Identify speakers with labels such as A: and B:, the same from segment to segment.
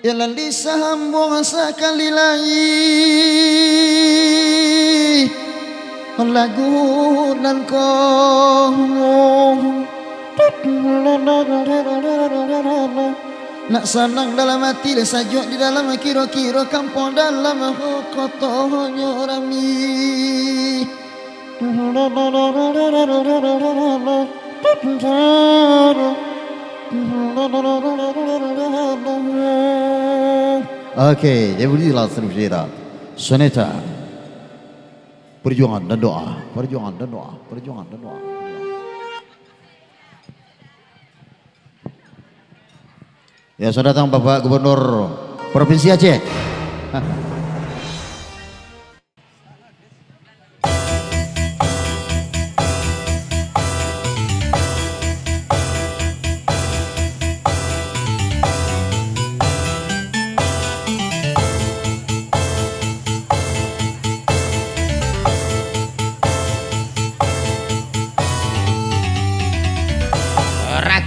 A: Yalan disambung sekali lagi lagu dan kau nak senang dalam hati dan sajuk di dalam kira-kira kampung dalam kotonya rami. Oke, jadi beginilah seterusnya. Soneta, perjuangan dan doa, perjuangan dan doa, perjuangan dan doa. Ya, sudah datang Bapak Gubernur Provinsi Aceh.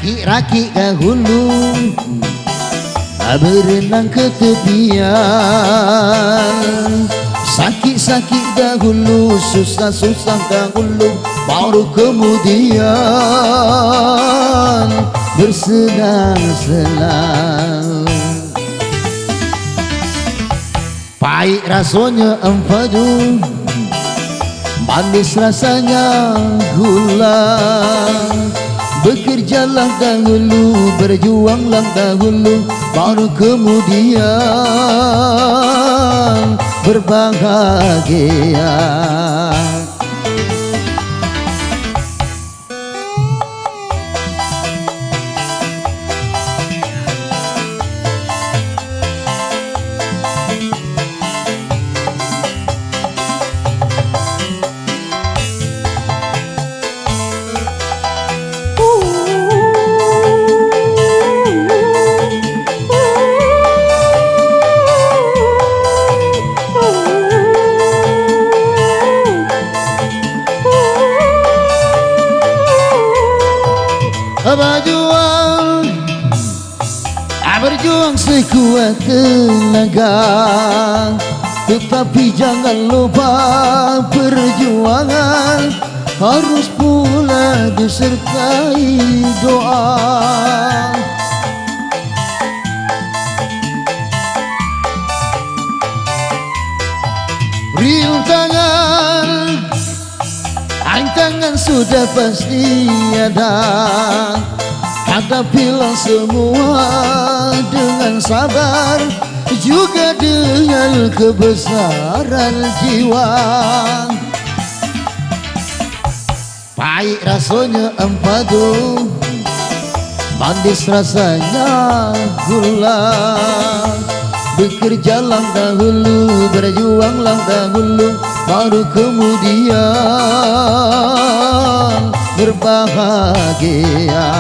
A: Raki-raki ke hulu berenang ke tepian, sakit-sakit dahulu, susah-susah dahulu, baru kemudian bersenang-senang. Pahit rasanya empedu, manis rasanya gula. Bekerjalah dahulu, berjuanglah dahulu, baru kemudian berbahagia. Berjuang sekuat tenaga, tetapi jangan lupa perjuangan harus pula disertai doa. Rintangan sudah pasti ada, hadapilah semua dengan sabar, juga dengan kebesaran jiwa. Pahit rasanya empedu, manis rasanya gula. Bekerjalah dahulu, berjuanglah dahulu, baru kemudian berbahagia.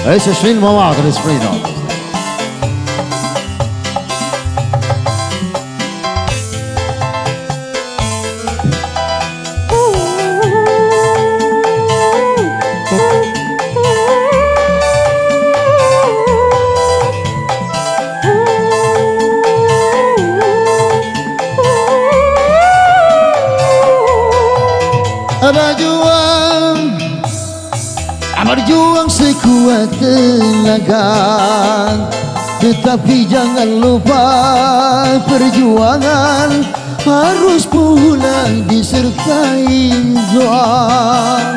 A: ايش 20 مواقع الاسبرينو. Berjuang sekuat tenaga, tetapi jangan lupa perjuangan harus pula disertai doa.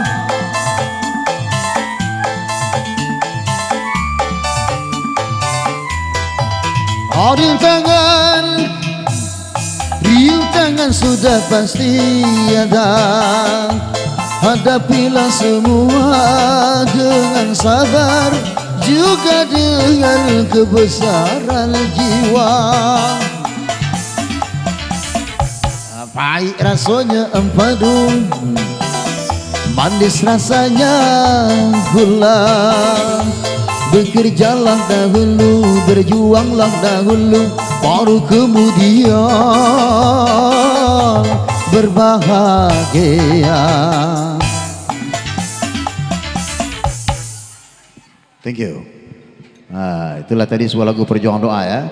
A: Rintangan sudah pasti ada, hadapilah semua dengan sabar, juga dengan kebesaran jiwa. Pahit rasanya empedu, manis rasanya gula. Bekerjalah dahulu, berjuanglah dahulu, baru kemudian berbahagia. Thank you. Itulah tadi sebuah lagu perjuangan doa ya.